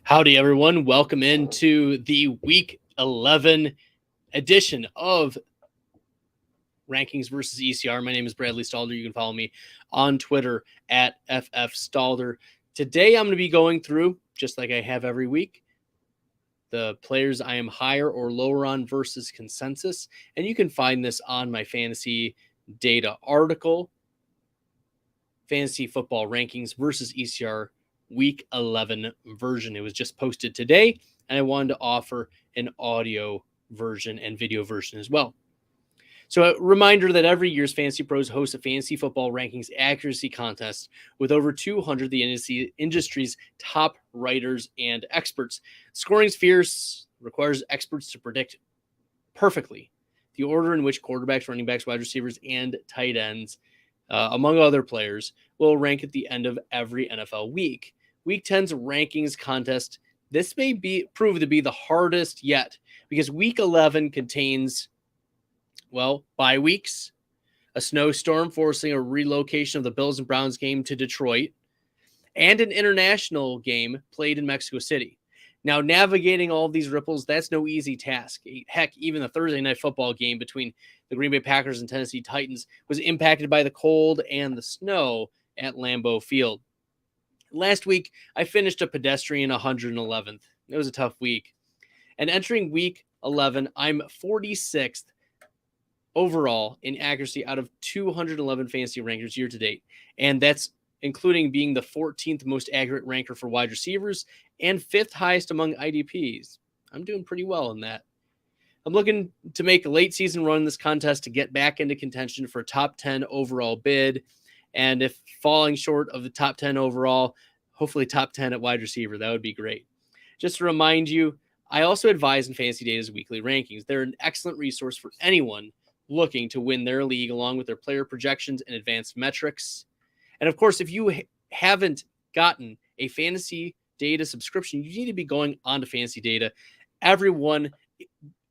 Howdy, everyone. Welcome into the Week 11 edition of Rankings versus ECR. My name is Bradley Stalder. You can follow me on Twitter at FFStalder. Today, I'm going to be going through, just like I have every week, the players I am higher or lower on versus consensus. And you can find this on my fantasy data article, Fantasy Football Rankings versus ECR Week 11 version. It was just posted today, and I wanted to offer an audio version and video version as well. So a reminder that every year's FantasyPros hosts a fantasy football rankings accuracy contest with over 200 of the industry's top writers and experts. Scoring's fierce, requires experts to predict perfectly the order in which quarterbacks, running backs, wide receivers, and tight ends, among other players, will rank at the end of every NFL week. Week 10's rankings contest, this may prove to be the hardest yet because Week 11 contains, bye weeks, a snowstorm forcing a relocation of the Bills and Browns game to Detroit, and an international game played in Mexico City. Now, navigating all of these ripples, that's no easy task. Heck, even the Thursday night football game between the Green Bay Packers and Tennessee Titans was impacted by the cold and the snow at Lambeau Field. Last week, I finished a pedestrian 111th. It was a tough week. And entering Week 11, I'm 46th overall in accuracy out of 211 fantasy rankers year to date. And that's including being the 14th most accurate ranker for wide receivers and 5th highest among IDPs. I'm doing pretty well in that. I'm looking to make a late season run in this contest to get back into contention for a top 10 overall bid. And if falling short of the top 10 overall, hopefully top 10 at wide receiver. That would be great. Just to remind you, I also advise in Fantasy Data's weekly rankings. They're an excellent resource for anyone looking to win their league, along with their player projections and advanced metrics. And of course, if you haven't gotten a Fantasy Data subscription, you need to be going on to Fantasy Data. Everyone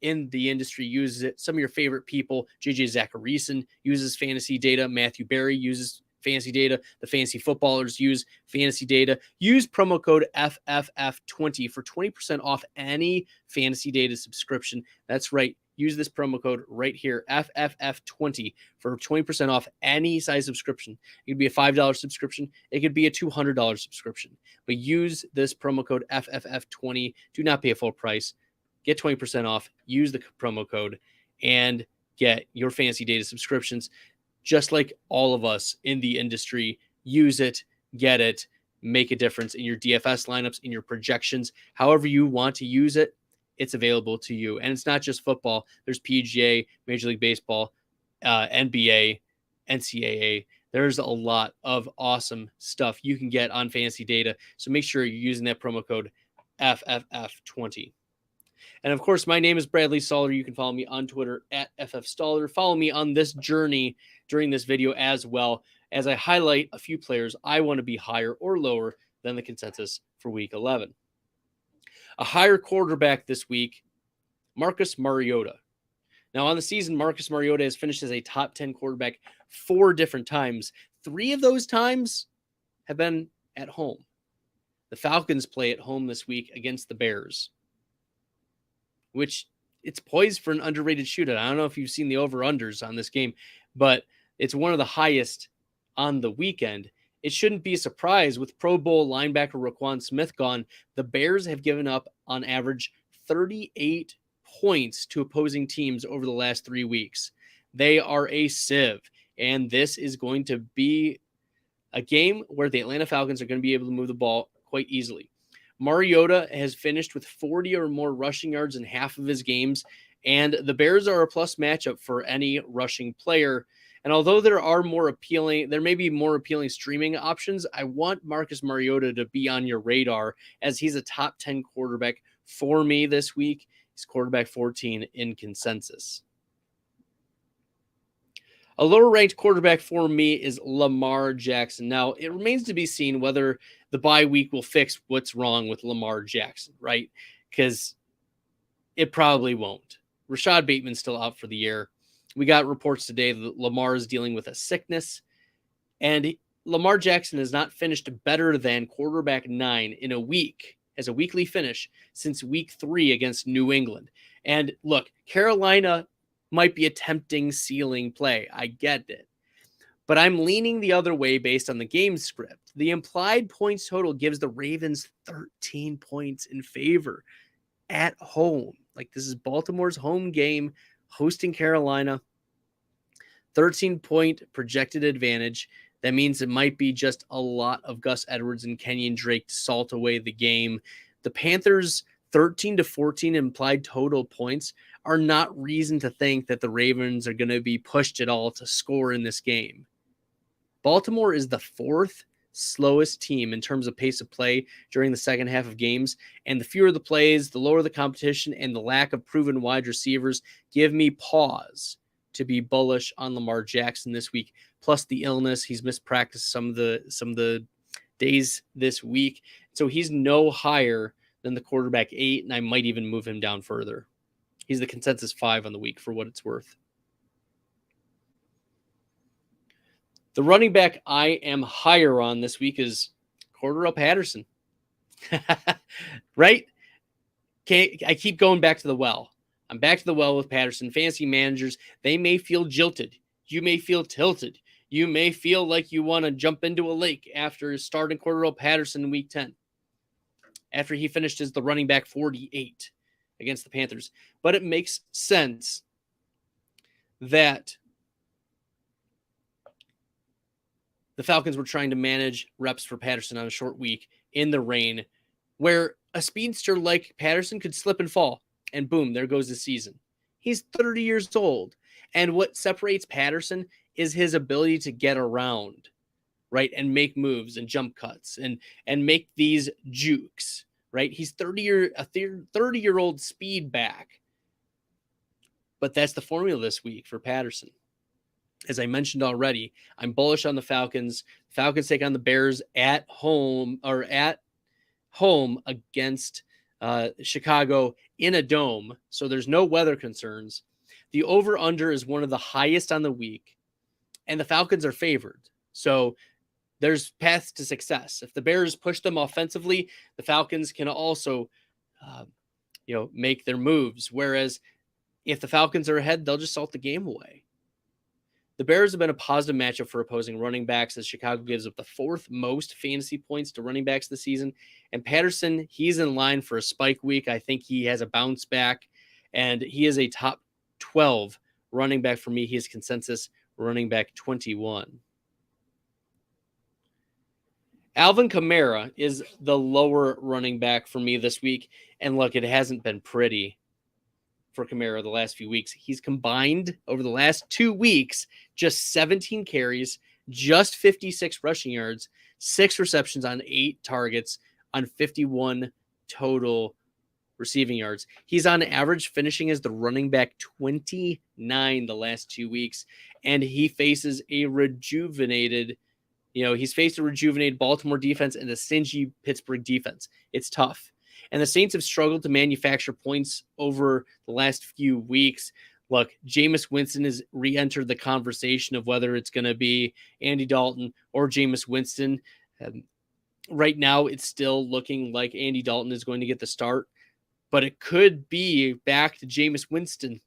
in the industry uses it. Some of your favorite people, JJ Zacharyson uses Fantasy Data. Matthew Berry uses Fantasy Data. The fantasy footballers use Fantasy Data. Use promo code FFF20 for 20% off any Fantasy Data subscription. That's right. Use this promo code right here, FFF20, for 20% off any size subscription. It could be a $5 subscription. It could be a $200 subscription. But use this promo code FFF20. Do not pay a full price. Get 20% off. Use the promo code and get your Fantasy Data subscriptions. Just like all of us in the industry, use it, get it, make a difference in your DFS lineups, in your projections, however you want to use it. It's available to you. And it's not just football. There's PGA, Major League Baseball, NBA, NCAA. There's a lot of awesome stuff you can get on Fantasy Data. So make sure you're using that promo code FFF20. And of course, my name is Bradley Stalder. You can follow me on Twitter at FFStalder. Follow me on this journey during this video as well, as I highlight a few players I want to be higher or lower than the consensus for Week 11. A higher quarterback this week, Marcus Mariota. Now, on the season, Marcus Mariota has finished as a top 10 quarterback 4 different times. 3 of those times have been at home. The Falcons play at home this week against the Bears, which it's poised for an underrated shootout. I don't know if you've seen the over-unders on this game, but it's one of the highest on the weekend. It shouldn't be a surprise with Pro Bowl linebacker Roquan Smith gone. The Bears have given up on average 38 points to opposing teams over the last 3 weeks. They are a sieve, and this is going to be a game where the Atlanta Falcons are going to be able to move the ball quite easily. Mariota has finished with 40 or more rushing yards in half of his games, and the Bears are a plus matchup for any rushing player. And although there may be more appealing streaming options, I want Marcus Mariota to be on your radar as he's a top 10 quarterback for me this week. He's quarterback 14 in consensus. A lower ranked quarterback for me is Lamar Jackson. Now, it remains to be seen whether the bye week will fix what's wrong with Lamar Jackson, right? Because it probably won't. Rashad Bateman's still out for the year. We got reports today that Lamar is dealing with a sickness, and Lamar Jackson has not finished better than quarterback 9 in a week as a weekly finish since week 3 against New England. And look, Carolina might be a tempting ceiling play. I get it. But I'm leaning the other way based on the game script. The implied points total gives the Ravens 13 points in favor at home. Like, this is Baltimore's home game, hosting Carolina. 13-point projected advantage. That means it might be just a lot of Gus Edwards and Kenyon Drake to salt away the game. The Panthers' 13-14 implied total points are not reason to think that the Ravens are going to be pushed at all to score in this game. Baltimore is the 4th slowest team in terms of pace of play during the second half of games, and the fewer the plays, the lower the competition, and the lack of proven wide receivers give me pause to be bullish on Lamar Jackson this week. Plus the illness, he's missed practice some of the days this week, so he's no higher than the quarterback 8, and I might even move him down further. He's the consensus 5 on the week for what it's worth. The running back I am higher on this week is Cordarrelle Patterson. Right? I keep going back to the well. I'm back to the well with Patterson. Fantasy managers, they may feel jilted. You may feel tilted. You may feel like you want to jump into a lake after starting Cordarrelle Patterson in week 10, after he finished as the running back 48 against the Panthers. But it makes sense that the Falcons were trying to manage reps for Patterson on a short week in the rain, where a speedster like Patterson could slip and fall, and boom, there goes the season. He's 30 years old, and what separates Patterson is his ability to get around, right, and make moves and jump cuts and make these jukes, right? He's a 30-year-old speed back, but that's the formula this week for Patterson. As I mentioned already, I'm bullish on the Falcons. Falcons take on the Bears at home against Chicago in a dome, so there's no weather concerns. The over-under is one of the highest on the week, and the Falcons are favored. So there's paths to success. If the Bears push them offensively, the Falcons can also make their moves. Whereas if the Falcons are ahead, they'll just salt the game away. The Bears have been a positive matchup for opposing running backs, as Chicago gives up the 4th most fantasy points to running backs this season. And Patterson, he's in line for a spike week. I think he has a bounce back, and he is a top 12 running back for me. He is consensus running back 21. Alvin Kamara is the lower running back for me this week. And look, it hasn't been pretty for Kamara the last few weeks. He's combined over the last 2 weeks just 17 carries, just 56 rushing yards, 6 receptions on 8 targets on 51 total receiving yards. He's on average finishing as the running back 29 the last 2 weeks, and he faces a rejuvenated Baltimore defense and a stingy Pittsburgh defense. It's tough. And the Saints have struggled to manufacture points over the last few weeks. Look, Jameis Winston has re-entered the conversation of whether it's going to be Andy Dalton or Jameis Winston. Right now, it's still looking like Andy Dalton is going to get the start, but it could be back to Jameis Winston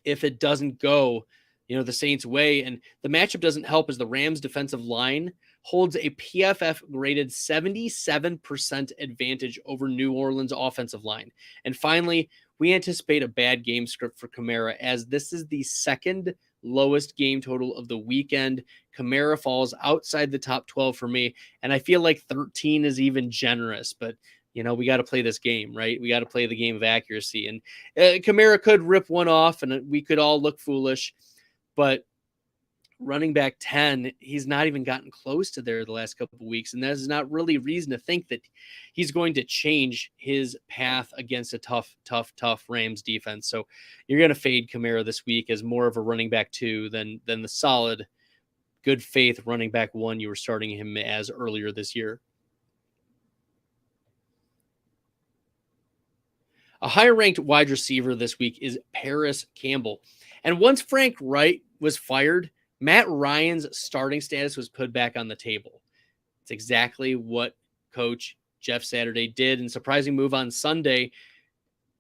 if it doesn't go, the Saints' way. And the matchup doesn't help, as the Rams' defensive line holds a PFF graded 77% advantage over New Orleans' offensive line. And finally, we anticipate a bad game script for Kamara, as this is the 2nd lowest game total of the weekend. Kamara falls outside the top 12 for me, and I feel like 13 is even generous, but we got to play this game, right? We got to play the game of accuracy. And Kamara could rip one off, and we could all look foolish, but running back 10, he's not even gotten close to there the last couple of weeks, and there's not really reason to think that he's going to change his path against a tough Rams defense. So you're going to fade Kamara this week as more of a running back 2 than the solid, good faith running back 1 you were starting him as earlier this year. A higher ranked wide receiver this week is Paris Campbell. And once Frank Wright was fired, Matt Ryan's starting status was put back on the table. It's exactly what Coach Jeff Saturday did. And surprising move on Sunday.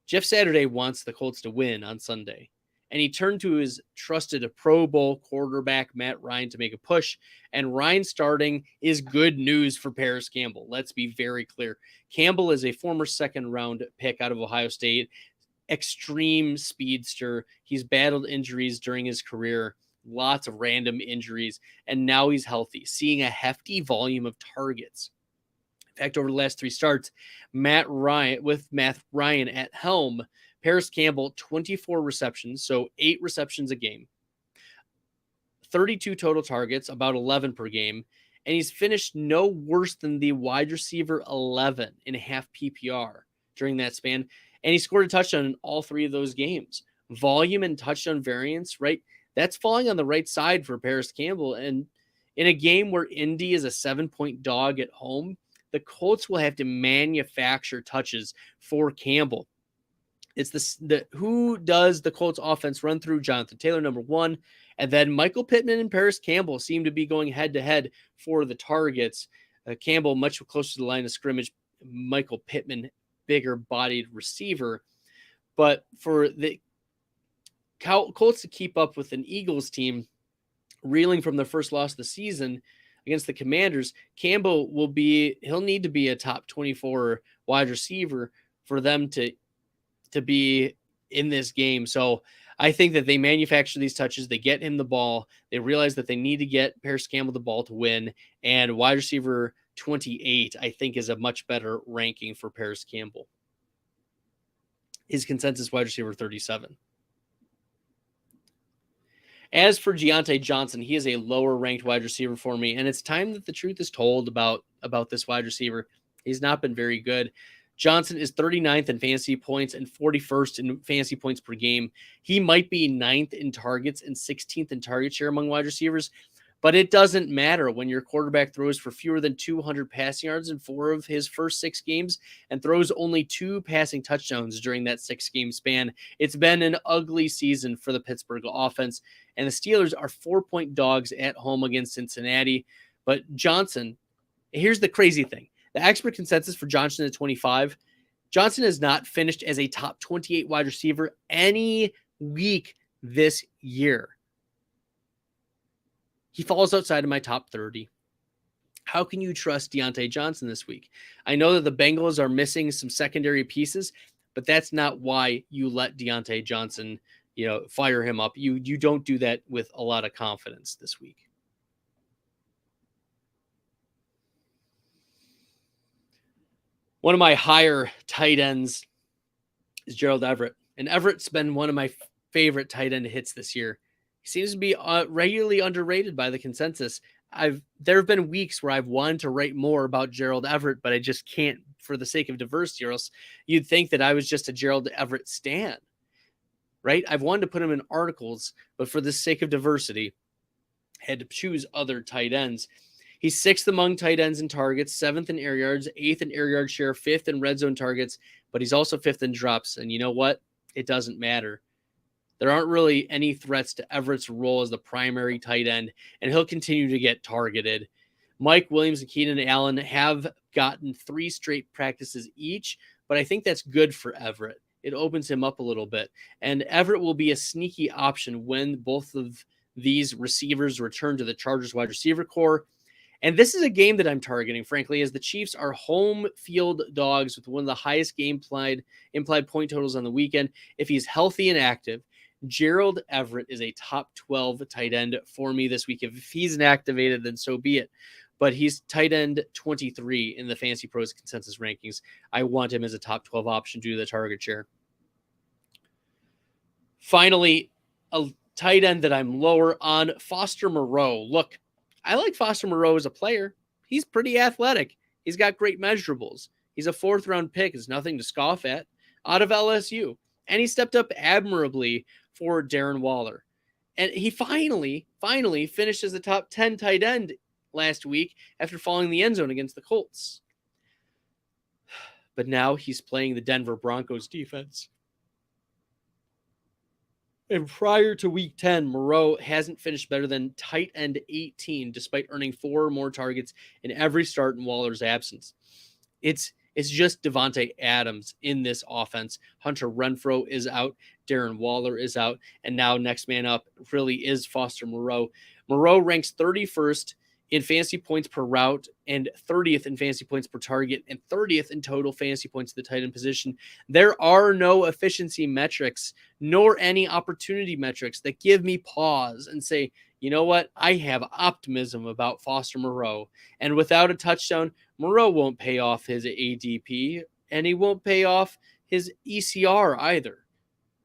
Jeff Saturday wants the Colts to win on Sunday. And he turned to his trusted Pro Bowl quarterback, Matt Ryan, to make a push. And Ryan starting is good news for Paris Campbell. Let's be very clear. Campbell is a former second-round pick out of Ohio State, extreme speedster. He's battled injuries during his career, lots of random injuries, and now he's healthy, seeing a hefty volume of targets. In fact, over the last 3 starts, Matt Ryan at helm, Paris Campbell, 24 receptions, so 8 receptions a game, 32 total targets, about 11 per game, and he's finished no worse than the wide receiver 11 in half PPR during that span, and he scored a touchdown in all 3 of those games. Volume and touchdown variance, right? That's falling on the right side for Paris Campbell, and in a game where Indy is a 7-point dog at home, the Colts will have to manufacture touches for Campbell. It's who does the Colts offense run through? Jonathan Taylor, number 1, and then Michael Pittman and Paris Campbell seem to be going head to head for the targets. Campbell much closer to the line of scrimmage. Michael Pittman, bigger bodied receiver, but for the Colts to keep up with an Eagles team reeling from their first loss of the season against the Commanders, Campbell he'll need to be a top 24 wide receiver for them to be in this game. So I think that they manufacture these touches, they get him the ball, they realize that they need to get Paris Campbell the ball to win, and wide receiver 28, I think, is a much better ranking for Paris Campbell. His consensus wide receiver 37. As for Deontay Johnson, he is a lower ranked wide receiver for me, and it's time that the truth is told about this wide receiver. He's not been very good. Johnson is 39th in fantasy points and 41st in fantasy points per game. He might be 9th in targets and 16th in target share among wide receivers, but it doesn't matter when your quarterback throws for fewer than 200 passing yards in 4 of his first 6 games and throws only 2 passing touchdowns during that 6-game span. It's been an ugly season for the Pittsburgh offense, and the Steelers are 4-point dogs at home against Cincinnati. But Johnson, here's the crazy thing. The expert consensus for Johnson at 25, Johnson has not finished as a top 28 wide receiver any week this year. He falls outside of my top 30. How can you trust Deontay Johnson this week? I know that the Bengals are missing some secondary pieces, but that's not why you let Deontay Johnson, fire him up. You don't do that with a lot of confidence this week. One of my higher tight ends is Gerald Everett, and Everett's been one of my favorite tight end hits this year. He seems to be regularly underrated by the consensus. There have been weeks where I've wanted to write more about Gerald Everett, but I just can't for the sake of diversity, or else you'd think that I was just a Gerald Everett stan, right? I've wanted to put him in articles, but for the sake of diversity, I had to choose other tight ends. He's 6th among tight ends in targets, 7th in air yards, 8th in air yard share, 5th in red zone targets, but he's also 5th in drops. And you know what? It doesn't matter. There aren't really any threats to Everett's role as the primary tight end, and he'll continue to get targeted. Mike Williams and Keenan Allen have gotten 3 straight practices each, but I think that's good for Everett. It opens him up a little bit, and Everett will be a sneaky option when both of these receivers return to the Chargers wide receiver core. And this is a game that I'm targeting, frankly, as the Chiefs are home field dogs with one of the highest implied point totals on the weekend. If he's healthy and active, Gerald Everett is a top 12 tight end for me this week. If he's inactivated, then so be it. But he's tight end 23 in the FantasyPros consensus rankings. I want him as a top 12 option due to the target share. Finally, a tight end that I'm lower on, Foster Moreau. Look, I like Foster Moreau as a player. He's pretty athletic. He's got great measurables. He's a 4th-round pick. It's nothing to scoff at. Out of LSU. And he stepped up admirably for Darren Waller. And he finally finished as the top 10 tight end last week after falling in the end zone against the Colts. But now he's playing the Denver Broncos defense. And prior to week 10, Moreau hasn't finished better than tight end 18, despite earning 4 or more targets in every start in Waller's absence. it's just Devontae Adams in this offense. Hunter Renfrow is out. Darren Waller is out. And now next man up really is Foster Moreau. Moreau ranks 31st in fantasy points per route and 30th in fantasy points per target and 30th in total fantasy points at the tight end position. There are no efficiency metrics nor any opportunity metrics that give me pause and say, you know what? I have optimism about Foster Moreau. And without a touchdown, Moreau won't pay off his ADP, and he won't pay off his ECR either.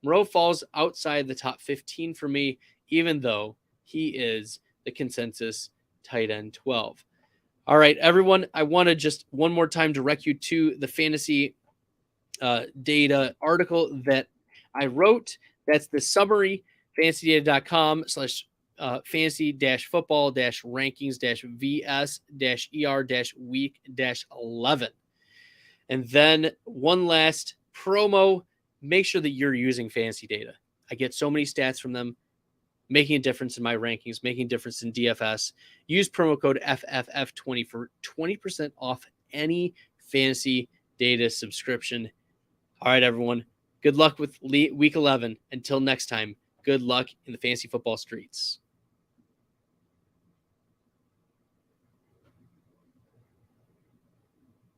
Moreau falls outside the top 15 for me, even though he is the consensus tight end 12. All right, everyone, I want to just one more time direct you to the fantasy data article that I wrote. That's the summary, fantasydata.com/ fantasy-football rankings-vs-er-week-11. And then one last promo, make sure that you're using fantasy data. I get so many stats from them, making a difference in my rankings, making a difference in DFS. Use promo code FFF20 for 20% off any fantasy data subscription. All right, everyone. Good luck with week 11. Until next time, good luck in the fantasy football streets.